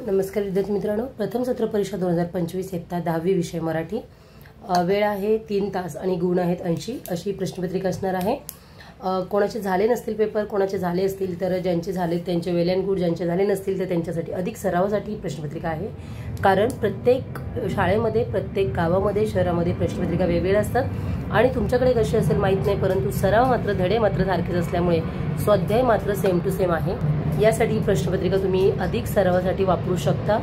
नमस्कार विद्यार्थी मित्रांनो, प्रथम सत्र परीक्षा 2025 इयत्ता 10वी विषय मराठी। वेळ आहे 3 तास आणि गुण आहेत 80 अशी प्रश्नपत्रिका असणार आहे। कोणाचे झाले नसतील पेपर, कोणाचे झाले असतील तर ज्यांचे झाले त्यांचे वेल अँड गुड, ज्यांचे झाले नसतील तर त्यांच्यासाठी अधिक सरावासाठी प्रश्नपत्रिका आहे। कारण प्रत्येक शाळेमध्ये, प्रत्येक गावामध्ये, शहरामध्ये प्रश्नपत्रिका वेगवेगळ्या असतात आणि तुमच्याकडे कशी असेल माहित नाही, परंतु सराव मात्र, धडे मात्र सारखेच असल्यामुळे स्वाध्याय मात्र सेम टू सेम आहे। यासाठी प्रश्नपत्रिका तुम्ही अधिक सरावासाठी वापरू शकता।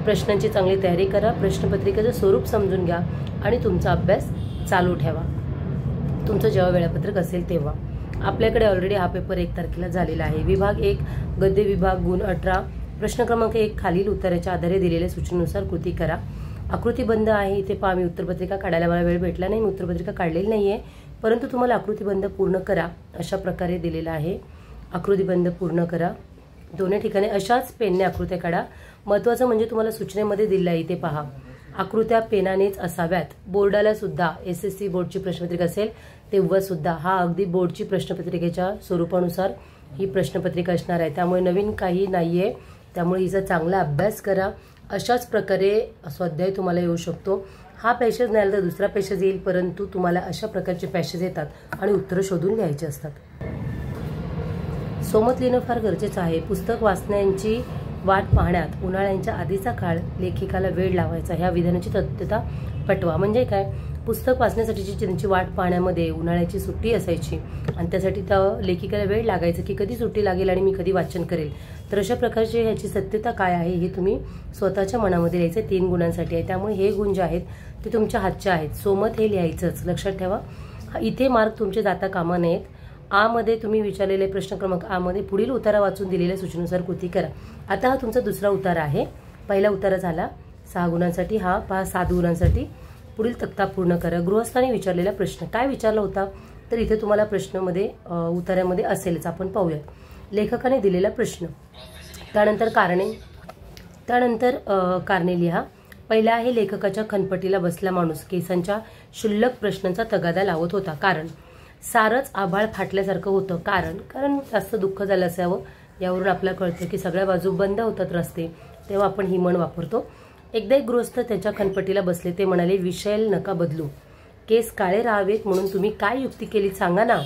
प्रश्नांची चांगली तयारी करा, प्रश्नपत्रिकेचं स्वरूप समजून घ्या आणि तुमचा अभ्यास चालू ठेवा। तुमचं जेव्हा वेळापत्रक असेल तेव्हा। आपल्याकडे ऑलरेडी हा पेपर 1 तारखेला झालेला आहे। विभाग 1 गद्य विभाग, गुण 18। प्रश्न क्रमांक 1 खालील उत्तराच्या आधारे दिलेल्या सूचनेनुसार कृती करा। आकृतीबंध आहे, इथे पहा मी उत्तरपत्रिका काढायला मला वेळ भेटला नाही, मी उत्तरपत्रिका काढलेली नाहीये, परंतु तुम्हाला आकृतीबंध पूर्ण करा अशा प्रकारे दिलेला आहे। आकृतीबंध पूर्ण करा, दोन्ही ठिकाणी अशाच पेनने आकृत्या काढा। महत्त्वाचं म्हणजे तुम्हाला सूचनेमध्ये दिलं आहे, इथे पहा आकृत्या पेनानेच असाव्यात। बोर्डाला सुद्धा एसएससी बोर्डची प्रश्नपत्रिका असेल तेव्हा सुद्धा हा अगदी बोर्डची प्रश्नपत्रिकेच्या स्वरूपानुसार ही प्रश्नपत्रिका असणार आहे, त्यामुळे नवीन काही नाहीये। त्यामुळे हिचा चांगला अभ्यास करा। अशाच प्रकारे स्वाध्याय तुम्हाला येऊ शकतो। हा पॅसेज नाही तर दुसरा पॅसेज येईल, परंतु तुम्हाला अशा प्रकारचे पॅसेज येतात आणि उत्तरं शोधून लिहायची असतात। सोमत लिहिणं फार गरजेचं आहे। पुस्तक वाचण्याची वाट पाहण्यात उन्हाळ्याच्या आधीचा काळ लेखिकाला वेळ लावायचा, ह्या विधानाची तथ्यता पटवा। म्हणजे काय, पुस्तक वाचण्यासाठीची त्यांची वाट पाहण्यामध्ये उन्हाळ्याची सुट्टी असायची आणि त्यासाठी त्या लेखिकाला वेळ लागायचा की कधी सुट्टी लागेल आणि मी कधी वाचन करेल। तर अशा प्रकारची ह्याची सत्यता काय आहे हे तुम्ही स्वतःच्या मनामध्ये लिहायचं। 3 गुणांसाठी आहे, त्यामुळे हे गुण जे आहेत ते तुमच्या हातचे आहेत। सोमत हे लिहायचंच, लक्षात ठेवा। इथे मार्क तुमचे जाता कामा नयेत। आ मध्ये तुम्ही विचारलेले प्रश्न क्रमांक आ मध्ये पुढील उतारा वाचून दिलेल्या सूचनेनुसार कृती करा। आता हा तुमचा दुसरा उतारा आहे। पहिला उतारा झाला 6 गुणांसाठी, हा पहा 7 गुणांसाठी। पुढील तक्ता पूर्ण करा। गृहस्थाने विचारलेला प्रश्न काय विचारला होता, तर इथे तुम्हाला प्रश्नामध्ये उतार्यामध्ये असेलच, आपण पाहूयात। लेखकाने दिलेला प्रश्न, त्यानंतर कारणे, कारणे लिहा। पहिला आहे लेखकाच्या खनपटीला बसला माणूस केसांच्या क्षुल्लक प्रश्नांचा तगादा लावत होता। कारण सारच आभाळ फाटल्यासारखं होतं। कारण जास्त दुःख झालं असावं, यावरून आपल्याला कळतं की सगळ्या बाजू बंद होतात रस्ते, तेव्हा आपण ही म्हण वापरतो। एकदा एक गृहस्थ त्याच्या खनपटीला बसले, ते म्हणाले विषय नका बदलू, केस काळे राहावेत म्हणून तुम्ही काय युक्ती केली सांगा ना,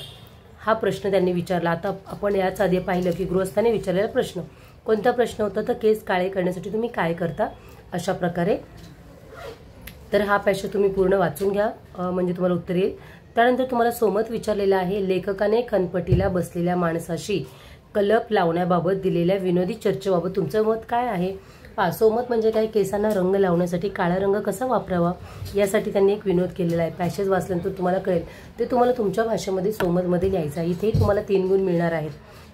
हा प्रश्न त्यांनी विचारला। आता आपण याच आधी पाहिलं की गृहस्थाने विचारलेला प्रश्न कोणता प्रश्न होता, तर केस काळे करण्यासाठी तुम्ही काय करता, अशा प्रकारे। तर हा पॅसेज तुम्ही पूर्ण वाचून घ्या, म्हणजे तुम्हाला उत्तर येईल। त्यानंतर तुम्हाला सोमत विचारलेला आहे, लेखकाने खनपटीला बसलेल्या माणसाशी कलप लावण्याबाबत दिलेल्या विनोदी चर्चेबाबत तुमचं मत काय आहे। सोमत म्हणजे काय, केसांना रंग लावण्यासाठी काळा रंग कसा वापरावा यासाठी त्यांनी एक विनोद केलेला आहे। पॅसेज वाचल्यानंतर तुम्हाला कळेल, ते तुम्हाला तुमच्या भाषेमध्ये सोमतमध्ये लिहायचं आहे। इथे तुम्हाला 3 गुण मिळणार आहेत।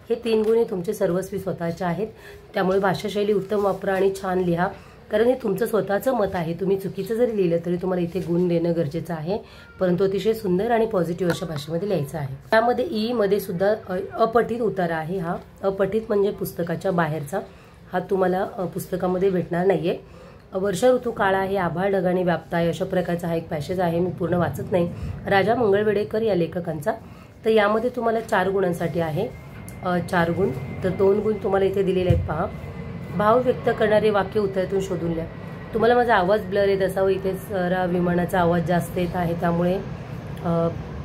हे 3 गुण हे तुमचे सर्वस्वी स्वतःचे आहेत, त्यामुळे भाषाशैली उत्तम वापरा आणि छान लिहा, कारण हे तुमचं स्वतःचं मत आहे। तुम्ही चुकीचं जरी लिहिलं तरी तुम्हाला इथे गुण देणं गरजेचं आहे, परंतु अतिशय सुंदर आणि पॉझिटिव्ह अशा भाषेमध्ये लिहायचं आहे। त्यामध्ये ई मध्ये सुद्धा अपठित उतारा आहे। हा अपठित म्हणजे पुस्तकाच्या बाहेरचा, हा तुम्हाला पुस्तकामध्ये भेटणार नाहीये। वर्षा ऋतू काळा आहे, आभाळ ढगाने व्याप्त आहे, अशा प्रकारचा हा एक पॅसेज आहे, मी पूर्ण वाचत नाही। राजा मंगळवेडेकर या लेखकांचा, तर यामध्ये तुम्हाला 4 गुणांसाठी आहे 4 गुण। तर 2 गुण तुम्हाला इथे दिलेले आहेत, पहा। भाव व्यक्त करणारे वाक्य उत्तरातून शोधून लिहा। तुम्हाला माझा आवाज ब्लर येत असावा, इथे जरा विमानाचा आवाज जास्त येत आहे, त्यामुळे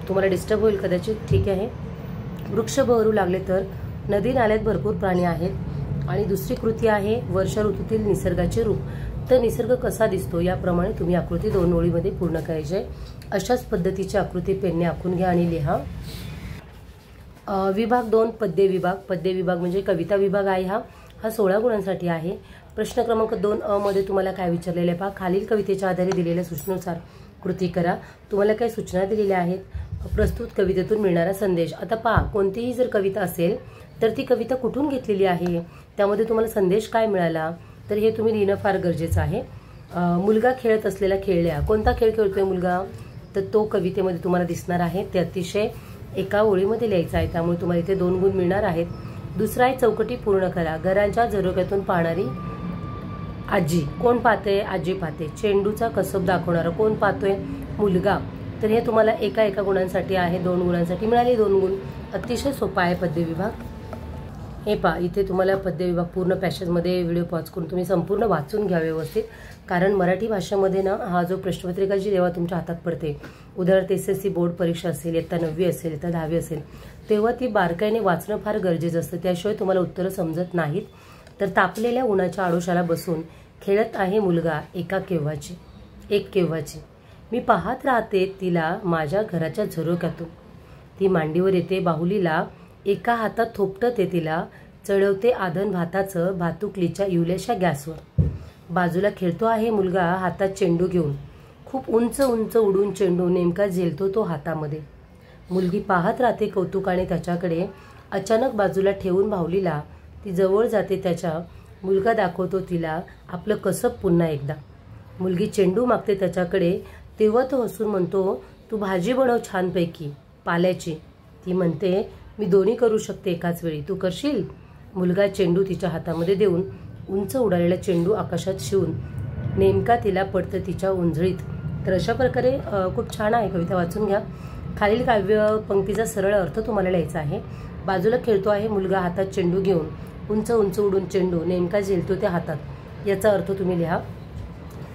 तुम्हाला डिस्टर्ब होईल कदाचित, ठीक आहे। वृक्ष बहरू लागले तर, नदी नाल्यात भरपूर प्राणी आहेत। आणि दुसरी कृती आहे वर्षा ऋतूतील निसर्गाचे रूप, तर निसर्ग कसा दिसतो याप्रमाणे तुम्ही आकृती 2 ओळीमध्ये पूर्ण करायची। अशाच पद्धतीची आकृती पेनने आखून घ्या आणि लिहा। विभाग 2 पद्य विभाग, पद्य विभाग म्हणजे कविता विभाग आहे। हा 16 गुणांसाठी आहे। प्रश्न क्रमांक 2 अ मध्ये तुम्हाला काय विचारलेलं आहे, पहा। खालील कवितेच्या आधारे दिलेल्या सूचनेनुसार कृती करा। तुम्हाला काय सूचना दिलेल्या आहेत, प्रस्तुत कवितेतून मिळणारा संदेश। आता पहा, कोणतीही जर कविता असेल तर ती कविता कुठून घेतलेली आहे, त्यामध्ये तुम्हाला संदेश काय मिळाला, तर हे तुम्ही लिहिणं फार गरजेचं आहे। मुलगा खेळत असलेला खेळ लिहा। कोणता खेळ खेळतोय मुलगा, तर तो कवितेमध्ये तुम्हाला दिसणार आहे। ते अतिशय एका ओळीमध्ये लिहायचं आहे, त्यामुळे तुम्हाला इथे 2 गुण मिळणार आहेत। दुसरा आहे चौकटी पूर्ण करा। घरांच्या झरोक्यातून पाहणारी आजी, कोण पाहते, आजी पाहते। चेंडूचा कसब दाखवणारा, कोण पाहतोय, मुलगा। तर हे तुम्हाला एका गुणांसाठी आहे, 2 गुणांसाठी मिळाले 2 गुण। अतिशय सोपा आहे पद्य विभाग। हे पहा, इथे तुम्हाला पद्यविभाग पूर्ण पॅसेजमध्ये व्हिडिओ पॉज करून तुम्ही संपूर्ण वाचून घ्या व्यवस्थित, कारण मराठी भाषेमध्ये ना हा जो प्रश्नपत्रिका जी जेव्हा तुमच्या हातात पडते, उदाहरणार्थ SSC बोर्ड परीक्षा असेल, इयत्ता 9वी असेल, इयत्ता 10वी असेल, तेव्हा ती बारकाईने वाचणं फार गरजेचं असतं, त्याशिवाय तुम्हाला उत्तरं समजत नाहीत. तर तापलेल्या उन्हाच्या आडोशाला बसून खेळत आहे मुलगा एक केव्हाची, मी पाहत राहते तिला माझ्या घराच्या झरोक्यातून, ती मांडीवर येते बाहुलीला, एका हातात थोपटते तिला, चढवते आधन भाताचं भातुकलीच्या इवल्याशा गॅसवर, बाजूला खेळतो आहे मुलगा हातात चेंडू घेऊन, खूप उंच उंच उडून चेंडू नेमका झेलतो तो हातामध्ये, मुलगी पाहत राहते कौतुकाने त्याच्याकडे, अचानक बाजूला ठेवून बाहुलीला ती जवळ जाते त्याच्या, मुलगा दाखवतो तिला आपलं कसब पुन्हा एकदा, मुलगी चेंडू मागते त्याच्याकडे, तेव्हा तो हसून म्हणतो तू भाजी बनव छानपैकी पाल्याची, ती म्हणते मी दोन्ही करू शकते एकाच वेळी, तू करशील. मुलगा चेंडू तिच्या हातामध्ये देऊन उंच उडालेला चेंडू आकाशात शिवून नेमका तिला पडतं तिच्या उंजळीत. तर अशा प्रकारे खूप छान आहे, कविता वाचून घ्या. खालील काव्य पंक्तीचा सरळ अर्थ तुम्हाला लिहायचा आहे. बाजूला खेळतो आहे मुलगा हातात चेंडू घेऊन, उंच उंच उडून चेंडू नेमका झेलतो त्या हातात, याचा अर्थ तुम्ही लिहा.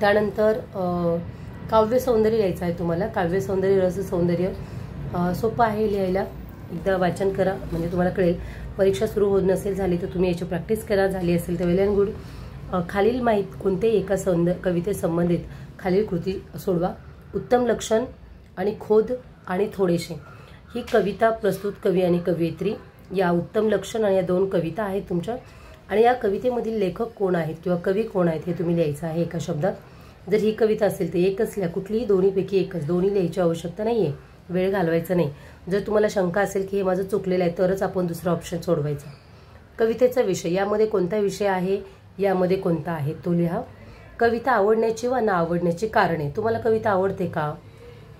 त्यानंतर काव्य सौंदर्य लिहायचं आहे तुम्हाला. काव्य सौंदर्य, रस सौंदर्य सोपं आहे लिहायला, एकदा वाचन करा म्हणजे तुम्हाला कळेल. परीक्षा सुरू होत नसेल झाली तर तुम्ही याची प्रॅक्टिस करा, झाली असेल तर वेल अँड गुड. खालील माहीत कोणत्याही एका कविते संबंधित खालील कृती सोडवा. उत्तम लक्षण आणि खोद आणि थोडेसे, ही कविता प्रस्तुत कवी आणि कवयित्री. या उत्तम लक्षण आणि या 2 कविता आहेत तुमच्या, आणि या कवितेमधील लेखक कोण आहेत किंवा कवी कोण आहेत हे तुम्ही लिहायचं आहे एका शब्दात. जर ही कविता असेल तर एकच लिहा, कुठलीही दोन्हीपैकी एकच, दोन्ही लिहायची आवश्यकता नाहीये, वेळ घालवायचा नाही. जर तुम्हाला शंका असेल की हे माझं चुकलेलं आहे तरच आपण दुसरा ऑप्शन सोडवायचा. कवितेचा विषय, यामध्ये कोणता विषय आहे, यामध्ये कोणता आहे तो लिहा. कविता आवडण्याची व ना आवडण्याची कारणे, तुम्हाला कविता आवडते का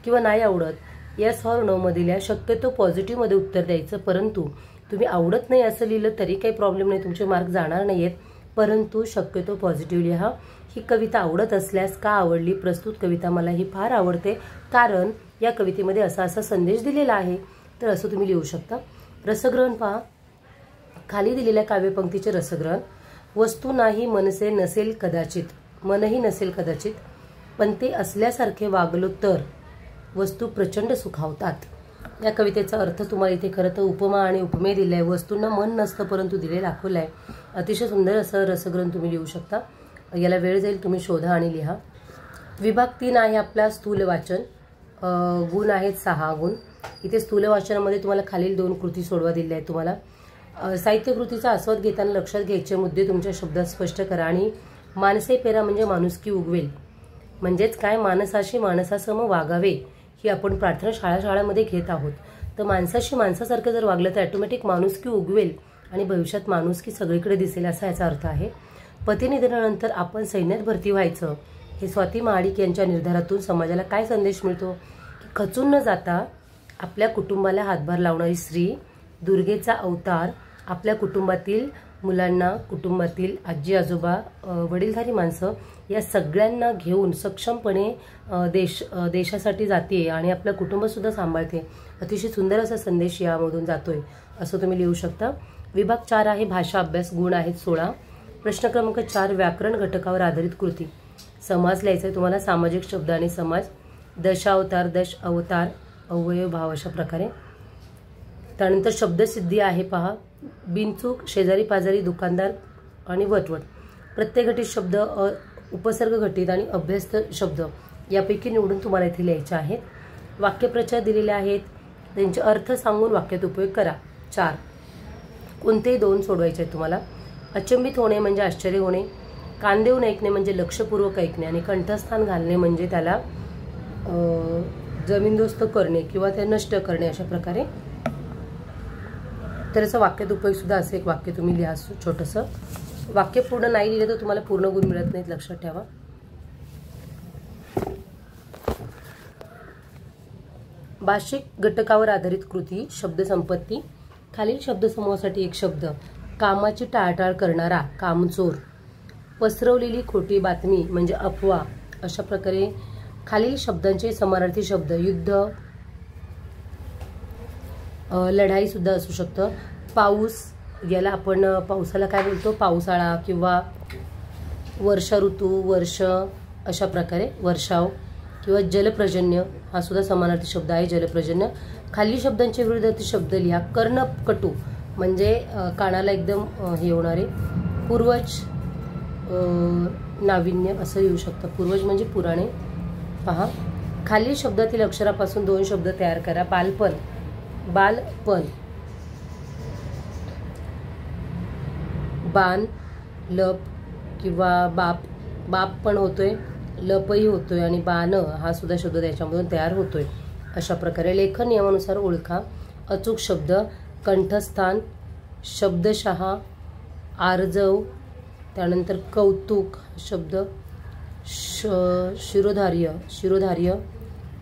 किंवा नाही आवडत, येस ऑर नो मध्ये लिहा. शक्यतो पॉझिटिव्ह मध्ये उत्तर द्यायचं, परंतु तुम्ही आवडत नाही असं लिहिलं तरी काही प्रॉब्लेम नाही, तुमचे मार्क जाणार नाहीयेत, परंतु शक्यतो पॉझिटिव्ह लिहा. ही कविता आवडत असल्यास का आवडली, प्रस्तुत कविता मला ही फार आवडते कारण या कवितेमध्ये असा असा संदेश दिलेला आहे, तर असं तुम्ही लिहू शकता. रसग्रहण पहा, खाली दिलेल्या काव्यपंक्तीचे रसग्रहण. वस्तू नाही मनसे नसेल कदाचित, मनही नसेल कदाचित, पण ते असल्यासारखे वागलो तर वस्तू प्रचंड सुखावतात. या कवितेचा अर्थ तुम्हाला इथे खरं तर उपमा आणि उपमेय दिलाय. वस्तूंना मन नसतं परंतु दिले दाखवलंय. अतिशय सुंदर असं रसग्रहण तुम्ही लिहू शकता. याला वेळ जाईल, तुम्ही शोधा आणि लिहा. विभाग 3 आहे आपला स्थूल वाचन. गुण आहेत 6 गुण. इथे स्थूल वाचनामध्ये तुम्हाला खालील 2 कृती सोडवा दिल्या आहेत तुम्हाला. साहित्य कृतीचा आस्वाद घेताना लक्षात घ्यायचे मुद्दे तुमच्या शब्दात स्पष्ट करा. आणि माणसे पेरा म्हणजे माणुसकी उगवेल, म्हणजेच काय, माणसाशी माणसासम वागावे ही आपण प्रार्थना शाळामध्ये घेत आहोत. तर माणसाशी माणसासारखं जर वागलं तर ऑटोमॅटिक माणुसकी उगवेल आणि भविष्यात माणुसकी सगळीकडे दिसेल असा याचा अर्थ आहे. पतीनिधनानंतर आपण सैन्यात भरती व्हायचं हे स्वाती महाडिक यांच्या निर्धारातून समाजाला काय संदेश मिळतो की खचून न जाता आपल्या कुटुंबाला हातभार लावणारी स्त्री, दुर्गेचा अवतार, आपल्या कुटुंबातील मुलांना, कुटुंबातील आजी आजोबा, वडीलधारी माणसं या सगळ्यांना घेऊन सक्षमपणे देशासाठी जाते आणि आपलं कुटुंबसुद्धा सांभाळते. अतिशय सुंदर असा संदेश यामधून जातोय असं तुम्ही लिहू शकता. विभाग 4 आहे भाषा अभ्यास. गुण आहेत 16. प्रश्न क्रमांक 4 व्याकरण घटकावर आधारित कृती. समास लिहायचा आहे तुम्हाला. सामाजिक शब्द आणि समाज. दशावतार, दश अवतार, अवयव भाव अशा प्रकारे. त्यानंतर शब्दसिद्धी आहे पहा. बिनचूक, शेजारी पाजारी, दुकानदार आणि वटवट. प्रत्येक घटित शब्द, उपसर्ग घटित आणि अभ्यस्त शब्द यापैकी निवडून तुम्हाला इथे लिहायचे आहेत. वाक्यप्रचार दिलेले आहेत, त्यांचे अर्थ सांगून वाक्यात उपयोग करा. 4 कोणतेही 2 सोडवायचे आहेत तुम्हाला. अचंबित होणे म्हणजे आश्चर्य होणे, कान देऊन ऐकणे म्हणजे लक्षपूर्वक ऐकणे, आणि कंठस्थान घालणे म्हणजे त्याला जमीनदोस्त करणे किंवा ते नष्ट करणे अशा प्रकारे. तर असं वाक्यात उपयोग सुद्धा असं एक वाक्य तुम्ही लिहा छोटंसं. वाक्य पूर्ण नाही लिहिलं तर तुम्हाला पूर्ण गुण मिळत नाहीत, लक्षात ठेवा. भाषिक घटकावर आधारित कृती. शब्दसंपत्ती. खालील शब्दसमूहासाठी एक शब्द. कामाची टाळाटाळ करणारा, कामचोर. पसरवलेली खोटी बातमी म्हणजे अफवा. अशा प्रकारे खालील शब्दांचे समानार्थी शब्द. युद्ध, लढाई सुद्धा असू शकतं. पाऊस, याला आपण पावसाला काय बोलतो, पावसाळा किंवा वर्षा ऋतू, वर्ष अशा प्रकारे, वर्षाव किंवा जलपर्जन्य हा सुद्धा समानार्थी शब्द आहे, जलपर्जन्य. खालील शब्दांचे विरुद्धार्थी शब्द लिहा. कर्णकटू म्हणजे कानाला एकदम हे होणारे. पूर्वज, नाविन्य असं येऊ शकतं. पूर्वज म्हणजे पुराणे. पहा, खालील शब्दातील अक्षरापासून 2 शब्द तयार करा. बालपण, बालपण. बाण, लप किंवा बाप, बाप पण होतोय, लपही होतोय आणि बाण हा सुद्धा शब्द त्याच्यामधून तयार होतोय. अशा प्रकारे लेखन नियमानुसार ओळखा. अचूक शब्द, कंठस्थान, शब्दशः, आर्जव, त्यानंतर कौतुक शब्द, शिरोधार्य, शिरोधार्य,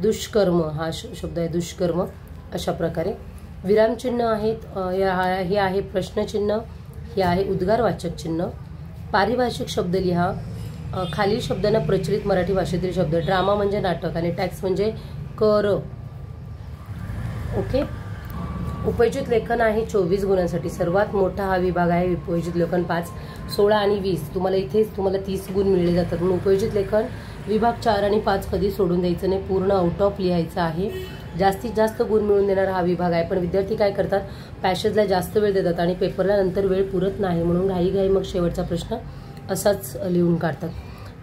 दुष्कर्म हा शब्द आहे, दुष्कर्म. अशा प्रकारे विरामचिन्ह आहेत. हे आहे प्रश्नचिन्ह, हे आहे उद्गारवाचक चिन्ह. पारिभाषिक शब्द लिहा. खालील शब्दांना प्रचलित मराठी भाषेतील शब्द. ड्रामा म्हणजे नाटक आणि टॅक्स म्हणजे कर. ओके. उपयोजित लेखन आहे 24 गुणांसाठी. सर्वात मोठा हा विभाग आहे उपयोजित लेखन 5, 16 आणि 20. तुम्हाला इथेच तुम्हाला 30 गुण मिळले जातात. म्हणून उपयोजित लेखन विभाग 4 आणि 5 कधी सोडून द्यायचं नाही, पूर्ण आउट ऑफ लिहायचं आहे. जास्तीत जास्त गुण मिळवून देणारा हा विभाग आहे. पण विद्यार्थी काय करतात, पॅसेजला जास्त वेळ देतात आणि पेपरला नंतर वेळ पुरत नाही, म्हणून घाई मग शेवटचा प्रश्न असाच लिहून काढतात.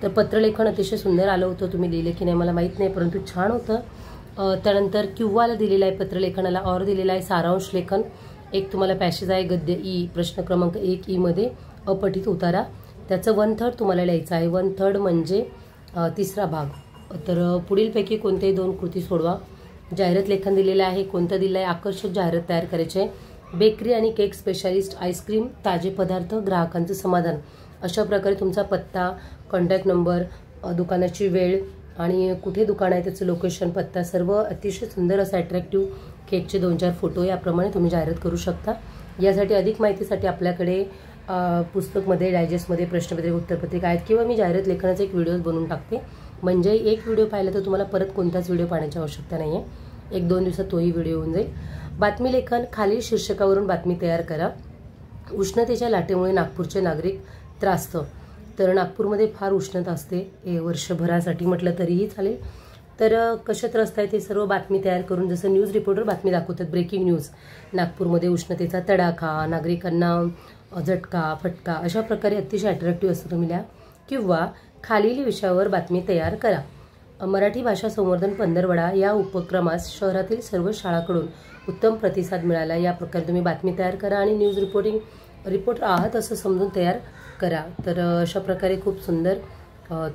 तर पत्रलेखन अतिशय सुंदर आलं होतं. तुम्ही लिहिलं की नाही मला माहीत नाही, परंतु छान होतं. त्यानंतर क्यूवाला दिलेला आहे पत्रलेखनाला, और दिलेला आहे सारांश लेखन. एक तुम्हाला पॅसेज आहे गद्य ई, प्रश्न क्रमांक 1 ई मध्ये अपठित उतारा. त्याचं 1/3 तुम्हाला लिहायचं आहे. 1/3 म्हणजे 3रा भाग. तर पुढीलपैकी कोणतेही 2 कृती सोडवा. जाहिरात लेखन दिलेलं आहे. कोणतं दिलं आहे, आकर्षक जाहिरात तयार करायचे. बेकरी आणि केक स्पेशालिस्ट, आईस्क्रीम, ताजे पदार्थ, ग्राहकांचं समाधान. अशा प्रकारे तुमचा पत्ता, कॉन्टॅक्ट नंबर, दुकानाची वेळ आणि कुठे दुकान आहे त्याचं लोकेशन, पत्ता सर्व अतिशय सुंदर असं अट्रॅक्टिव्ह, केकचे 2-4 फोटो याप्रमाणे तुम्ही जाहिरात करू शकता. यासाठी अधिक माहितीसाठी आपल्याकडे पुस्तकमध्ये, डायजेस्टमध्ये प्रश्नपत्रिका, उत्तरपत्रिका आहेत किंवा मी जाहिरात लेखनाचा एक व्हिडिओ बनवून टाकते. म्हणजे एक व्हिडिओ पाहिला तर तुम्हाला परत कोणताच व्हिडिओ पाहण्याची आवश्यकता नाही आहे. 1-2 दिवसात तोही व्हिडिओ होऊन जाईल. बातमी लेखन. खालील शीर्षकावरून बातमी तयार करा. उष्णतेच्या लाटेमुळे नागपूरचे नागरिक त्रास्त. तर नागपूरमध्ये फार उष्णता असते वर्षभरासाठी म्हटलं तरीही चालेल. तर कशा त्रस्त आहे ते सर्व बातमी तयार करून, जसं न्यूज रिपोर्टर बातमी दाखवतात, ब्रेकिंग न्यूज, नागपूरमध्ये उष्णतेचा तडाखा, नागरिकांना झटका, फटका, अशा प्रकारे अतिशय अट्रॅक्टिव्ह असं तुम्ही लिहा. किंवा खालील विषयावर बातमी तयार करा. मराठी भाषा संवर्धन पंधरवडा या उपक्रमास शहरातील सर्व शाळांकडून उत्तम प्रतिसाद मिळाला. या प्रकारे तुम्ही बातमी तयार करा आणि न्यूज रिपोर्टर आहात असं समजून तयार करा. तर अशा प्रकारे खूप सुंदर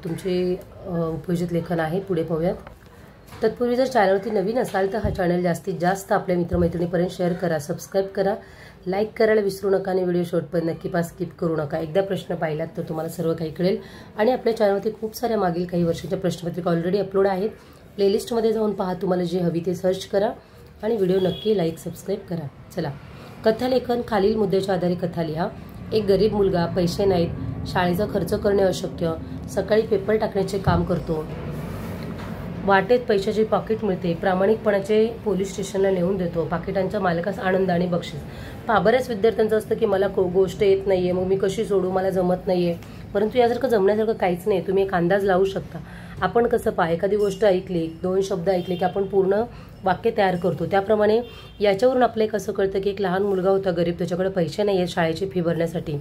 तुमचे उपयोजित लेखन आहे. पुढे पाहूयात. तत्पूर्वी जर चॅनलवरती नवीन असाल तर हा चॅनल जास्तीत जास्त आपल्या मित्रमैत्रिणीपर्यंत शेअर करा, सबस्क्राईब करा, लाईक करायला विसरू नका आणि व्हिडिओ शेवटपर्यंत नक्की स्किप करू नका. एकदा प्रश्न पाहिलात तर तुम्हाला सर्व काही कळेल. आणि आपल्या चॅनलवरती खूप साऱ्या मागील काही वर्षाच्या प्रश्नपत्रिका ऑलरेडी अपलोड आहेत. प्लेलिस्टमध्ये जाऊन पहा, तुम्हाला जे हवी ते सर्च करा आणि व्हिडिओ नक्की लाईक सबस्क्राईब करा. चला, कथालेखन. खालील मुद्द्याच्या आधारे कथा लिहा. एक गरीब मुलगा, पैसे नाहीत, शाळेचा खर्च करणे अशक्य, सकाळी पेपर टाकण्याचे काम करतो, वाटेत पैशाची पाकिट मिळते, प्रामाणिकपणाचे पोलीस स्टेशनला नेऊन देतो, पाकिटांच्या मालकास आनंद आणि बक्षीस. बऱ्याच विद्यार्थ्यांचं असतं की मला गोष्ट येत नाहीये, मग मी कशी सोडू, मला जमत नाहीये. परंतु यासारखं जमण्यासारखं काहीच नाही. तुम्ही एक अंदाज लावू शकता. आपण कसं एखादी गोष्ट ऐकली, 2 शब्द ऐकले की आपण पूर्ण वाक्य तयार करतो. त्याप्रमाणे याच्यावरून आपल्याला कसं कळतं की एक लहान मुलगा होता गरीब, त्याच्याकडे पैसे नाही आहेत शाळेची फी भरण्यासाठी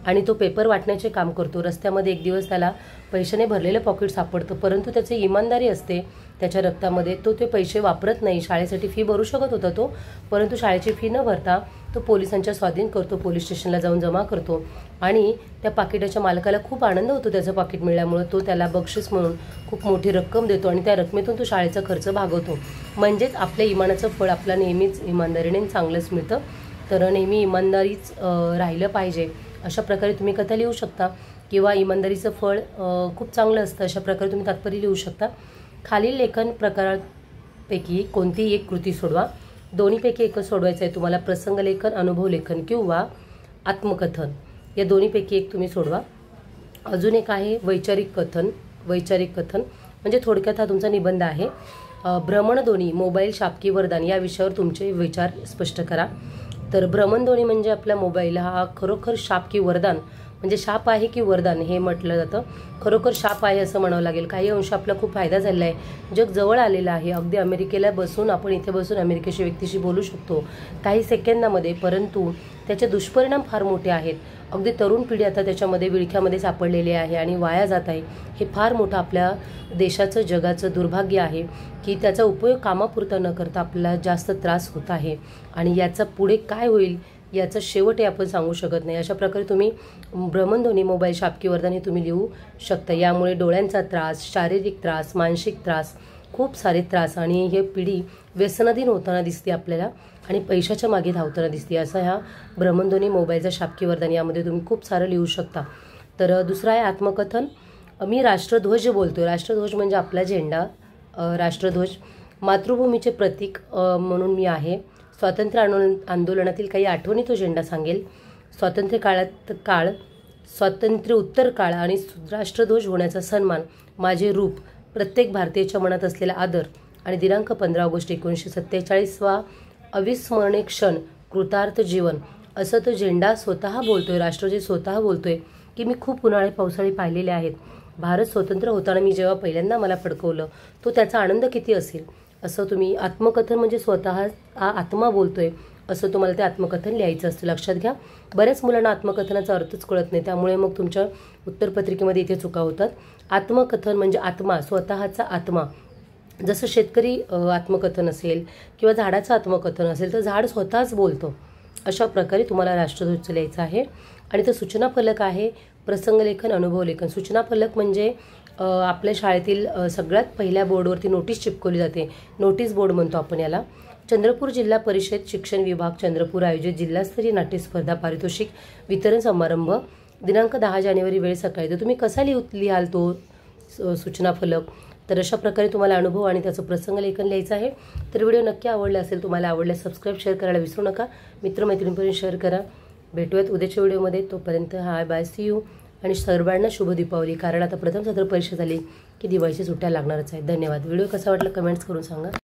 आणि तो पेपर वाटण्याचे काम करतो. रस्त्यामध्ये एक दिवस त्याला पैशाने भरलेलं पॉकेट सापडतं, परंतु त्याची इमानदारी असते त्याच्या रक्तामध्ये. तो ते पैसे वापरत नाही. शाळेसाठी फी भरू शकत होता तो, परंतु शाळेची फी न भरता तो पोलिसांच्या स्वाधीन करतो, पोलीस स्टेशनला जाऊन जमा करतो आणि त्या पाकिटाच्या मालकाला खूप आनंद होतो त्याचं पाकिट मिळाल्यामुळे. तो त्याला बक्षीस म्हणून खूप मोठी रक्कम देतो आणि त्या रकमेतून तो शाळेचा खर्च भागवतो. म्हणजेच आपल्या इमानाचं फळ आपला नेहमीच इमानदारीने चांगलंच मिळतं. तर नेहमी इमानदारीच राहिलं पाहिजे. अशा प्रकारे तुम्ही कथा लिहू शकता किंवा इमानदारीचं फळ खूप चांगलं असतं, अशा प्रकारे तुम्ही तात्पर्य लिहू शकता. खालील लेखन प्रकारांपैकी कोणतीही एक कृती सोडवा. दोन्हीपैकी एकच सोडवायचं आहे तुम्हाला. प्रसंग लेखन, अनुभव लेखन किंवा आत्मकथन, या दोन्हीपैकी एक तुम्ही सोडवा. अजून एक आहे वैचारिक कथन. वैचारिक कथन म्हणजे थोडक्यात हा तुमचा निबंध आहे. भ्रमणध्वनी, मोबाईल, शापकी, वरदान या विषयावर तुमचे विचार स्पष्ट करा. तर भ्रमणध्वनी म्हणजे आपला मोबाईल हा खरोखर शाप की वरदान, म्हणजे शाप आहे की वरदान हे म्हटलं जातं. खरोखर शाप आहे असं म्हणावं लागेल. काही अंश आपला खूप फायदा झालेला आहे. जग जवळ आलेलं आहे. अगदी अमेरिकेला बसून आपण इथे बसून अमेरिकेच्या व्यक्तीशी बोलू शकतो काही सेकंदामध्ये, परंतु त्याचे दुष्परिणाम फार मोठे आहेत. अगदी तरुण पिढी आता त्याच्यामध्ये विळख्यामध्ये सापडलेली आहे आणि वाया जात आहे. हे फार मोठं आपल्या देशाचं जगाचं दुर्भाग्य आहे की त्याचा उपयोग कामापुरता न करता आपल्याला जास्त त्रास होत आहे आणि याचा पुढे काय होईल याचं शेवट हे आपण सांगू शकत नाही. अशा प्रकारे तुम्ही भ्रमणध्वनी मोबाईल शाप की वरदान हे तुम्ही लिहू शकता. यामुळे डोळ्यांचा त्रास, शारीरिक त्रास, मानसिक त्रास, खूप सारे त्रास आणि हे पिढी व्यसनाधीन होताना दिसते आपल्याला आणि पैशाच्या मागे धावताना दिसते. असा ह्या भ्रमणध्वनी मोबाईलचा शाप की वरदान यामध्ये तुम्ही खूप सारं लिहू शकता. तर दुसरा आहे आत्मकथन. मी राष्ट्रध्वज बोलतोय. राष्ट्रध्वज म्हणजे आपला झेंडा. राष्ट्रध्वज मातृभूमीचे प्रतीक म्हणून मी आहे. स्वातंत्र्य आंदोलनातील काही आठवणी तो झेंडा सांगेल. स्वातंत्र्य उत्तर काळ आणि राष्ट्रध्वज होण्याचा सन्मान, माझे रूप, प्रत्येक भारतीयाच्या मनात असलेला आदर आणि दिनांक 15 ऑगस्ट 1947 अविस्मरणीय क्षण, कृतार्थ जीवन, असं तो झेंडा स्वतः बोलतोय. राष्ट्रध्वज स्वतः बोलतोय की मी खूप उन्हाळे पावसाळे पाहिलेले आहेत. भारत स्वतंत्र होताना मी जेव्हा पहिल्यांदा मला फडकवलं तो त्याचा आनंद किती असेल. असं तुम्ही आत्मकथन म्हणजे स्वतः हा आत्मा बोलतोय असं तुम्हाला ते आत्मकथन लिहायचं असतं. लक्षात घ्या. बऱ्याच मुलांना आत्मकथनाचा अर्थच कळत नाही, त्यामुळे मग तुमच्या उत्तरपत्रिकेमध्ये इथे चुका होतात. आत्मकथन म्हणजे आत्मा, स्वतःचा आत्मा. जसं शेतकरी आत्मकथन असेल किंवा झाडाचं आत्मकथन असेल तर झाड स्वतःच बोलतो. अशा प्रकारे तुम्हाला राष्ट्रध्वज लिहायचं आहे. आणि तो सूचना फलक आहे. प्रसंगलेखन, अनुभवलेखन. सूचना फलक म्हणजे आपल्या शाळेतील सगळ्यात पहिल्या बोर्डवरती नोटीस चिपकवली जाते. नोटीस बोर्ड म्हणतो आपण याला. चंद्रपूर जिल्हा परिषद शिक्षण विभाग चंद्रपूर आयोजित जिल्हास्तरीय नाट्य स्पर्धा पारितोषिक वितरण समारंभ दिनांक 10 जानेवारी, वेळ सकाळी. तर तुम्ही कसा लिहाल तो सूचना फलक. तर अशा प्रकारे तुम्हाला अनुभव आणि त्याचं प्रसंगलेखन लिहायचं आहे. तर व्हिडिओ नक्की आवडला असेल, तुम्हाला आवडल्यास सबस्क्राईब शेअर करायला विसरू नका. मित्रमैत्रिणींपर्यंत शेअर करा. भेटूयात उद्याच्या व्हिडिओमध्ये. तोपर्यंत हाय बाय, सी यू. आणि सर्वांना शुभ दीपावली. कारण आता प्रथम सत्र परीक्षा झाली की दिवाळीची सुट्ट्या लागणारच आहेत. धन्यवाद. व्हिडिओ कसा वाटला कमेंट्स करून सांगा.